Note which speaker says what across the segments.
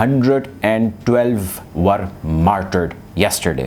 Speaker 1: 112 were martyred yesterday،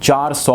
Speaker 1: 400